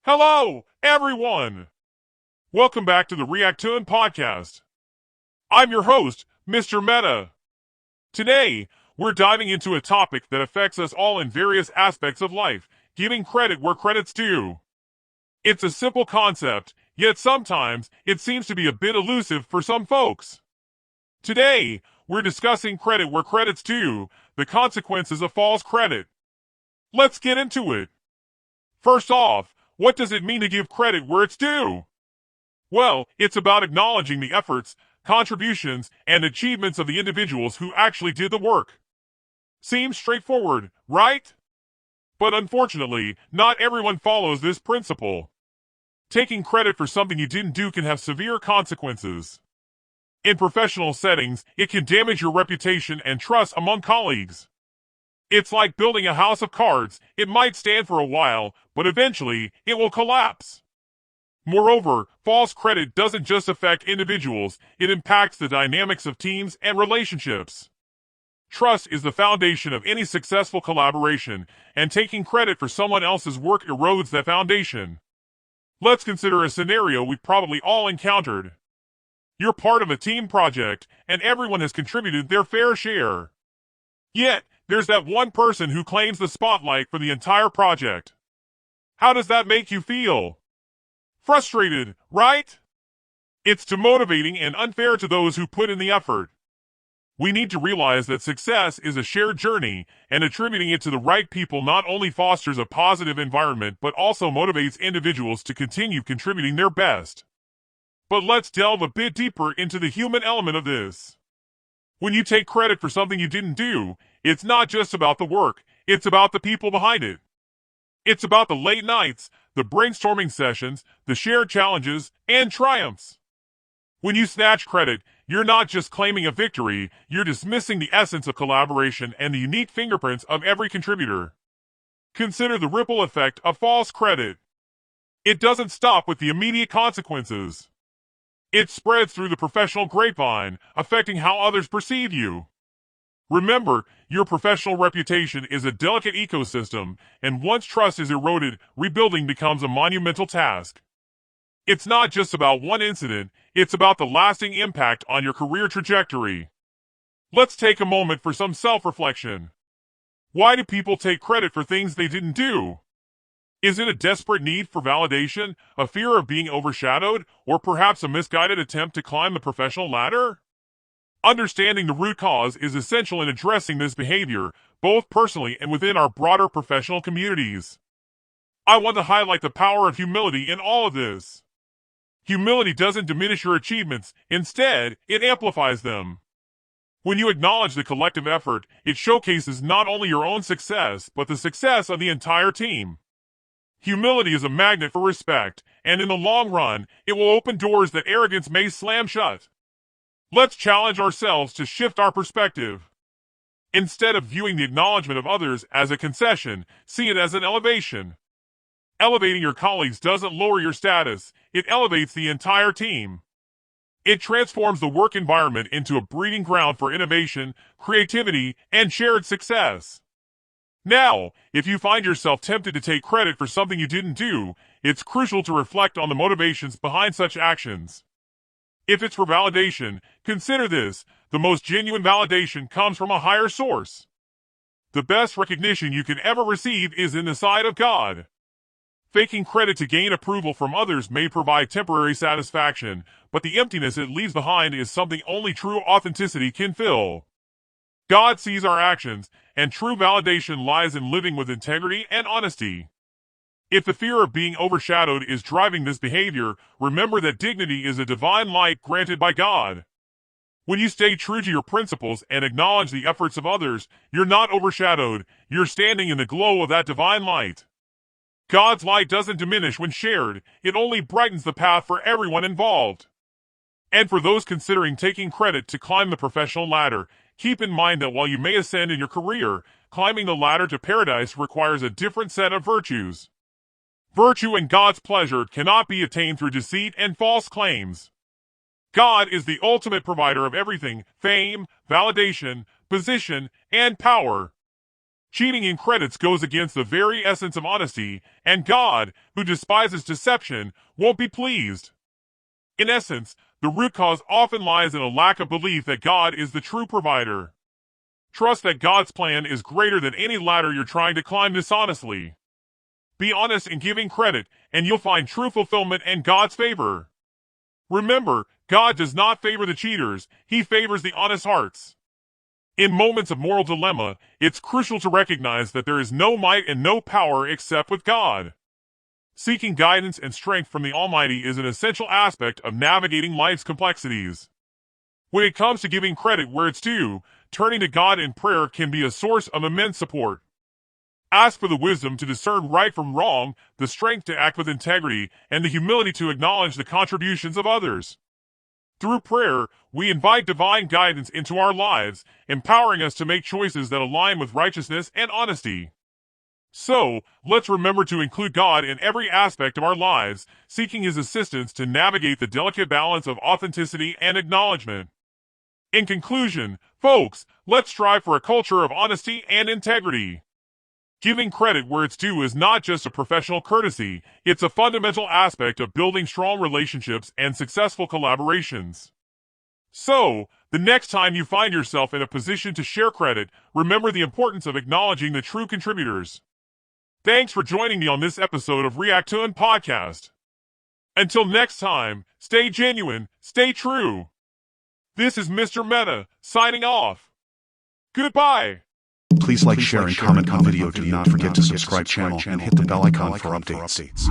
Hello, everyone! Welcome back to the Reactoon Podcast. I'm your host, Mr. Meta. Today, we're diving into a topic that affects us all in various aspects of life, giving credit where credit's due. It's a simple concept, yet sometimes it seems to be a bit elusive for some folks. Today, we're discussing credit where credit's due, the consequences of false credit. Let's get into it. First off, what does it mean to give credit where it's due? Well, it's about acknowledging the efforts, contributions, and achievements of the individuals who actually did the work. Seems straightforward, right? But unfortunately, not everyone follows this principle. Taking credit for something you didn't do can have severe consequences. In professional settings, it can damage your reputation and trust among colleagues. It's like building a house of cards. It might stand for a while, but eventually it will collapse. Moreover, false credit doesn't just affect individuals, it impacts the dynamics of teams and relationships. Trust is the foundation of any successful collaboration, and taking credit for someone else's work erodes that foundation. Let's consider a scenario we've probably all encountered. You're part of a team project, and everyone has contributed their fair share. Yet, there's that one person who claims the spotlight for the entire project. How does that make you feel? Frustrated, right? It's demotivating and unfair to those who put in the effort. We need to realize that success is a shared journey, and attributing it to the right people not only fosters a positive environment but also motivates individuals to continue contributing their best. But let's delve a bit deeper into the human element of this. When you take credit for something you didn't do, it's not just about the work, it's about the people behind it. It's about the late nights, the brainstorming sessions, the shared challenges, and triumphs. When you snatch credit, you're not just claiming a victory, you're dismissing the essence of collaboration and the unique fingerprints of every contributor. Consider the ripple effect of false credit. It doesn't stop with the immediate consequences. It spreads through the professional grapevine, affecting how others perceive you. Remember, your professional reputation is a delicate ecosystem, and once trust is eroded, rebuilding becomes a monumental task. It's not just about one incident, it's about the lasting impact on your career trajectory. Let's take a moment for some self-reflection. Why do people take credit for things they didn't do? Is it a desperate need for validation, a fear of being overshadowed, or perhaps a misguided attempt to climb the professional ladder? Understanding the root cause is essential in addressing this behavior, both personally and within our broader professional communities. I want to highlight the power of humility in all of this. Humility doesn't diminish your achievements, instead, it amplifies them. When you acknowledge the collective effort, it showcases not only your own success, but the success of the entire team. Humility is a magnet for respect, and in the long run, it will open doors that arrogance may slam shut. Let's challenge ourselves to shift our perspective. Instead of viewing the acknowledgement of others as a concession, see it as an elevation. Elevating your colleagues doesn't lower your status, it elevates the entire team. It transforms the work environment into a breeding ground for innovation, creativity, and shared success. Now, if you find yourself tempted to take credit for something you didn't do, it's crucial to reflect on the motivations behind such actions. If it's for validation, consider this: the most genuine validation comes from a higher source. The best recognition you can ever receive is in the sight of God. Faking credit to gain approval from others may provide temporary satisfaction, but the emptiness it leaves behind is something only true authenticity can fill. God sees our actions, and true validation lies in living with integrity and honesty. If the fear of being overshadowed is driving this behavior, remember that dignity is a divine light granted by God. When you stay true to your principles and acknowledge the efforts of others, you're not overshadowed, you're standing in the glow of that divine light. God's light doesn't diminish when shared, it only brightens the path for everyone involved. And for those considering taking credit to climb the professional ladder, keep in mind that while you may ascend in your career, climbing the ladder to paradise requires a different set of virtues. Virtue and God's pleasure cannot be attained through deceit and false claims. God is the ultimate provider of everything: fame, validation, position, and power. Cheating in credits goes against the very essence of honesty, and God, who despises deception, won't be pleased. In essence, the root cause often lies in a lack of belief that God is the true provider. Trust that God's plan is greater than any ladder you're trying to climb dishonestly. Be honest in giving credit, and you'll find true fulfillment and God's favor. Remember, God does not favor the cheaters, He favors the honest hearts. In moments of moral dilemma, it's crucial to recognize that there is no might and no power except with God. Seeking guidance and strength from the Almighty is an essential aspect of navigating life's complexities. When it comes to giving credit where it's due, turning to God in prayer can be a source of immense support. Ask for the wisdom to discern right from wrong, the strength to act with integrity, and the humility to acknowledge the contributions of others. Through prayer, we invite divine guidance into our lives, empowering us to make choices that align with righteousness and honesty. So, let's remember to include God in every aspect of our lives, seeking His assistance to navigate the delicate balance of authenticity and acknowledgement. In conclusion, folks, let's strive for a culture of honesty and integrity. Giving credit where it's due is not just a professional courtesy, it's a fundamental aspect of building strong relationships and successful collaborations. So, the next time you find yourself in a position to share credit, remember the importance of acknowledging the true contributors. Thanks for joining me on this episode of Reactoon Podcast. Until next time, stay genuine, stay true. This is Mr. Meta, signing off. Goodbye. Please like, share, and comment on video. Do not forget to subscribe channel and hit the bell icon for updates.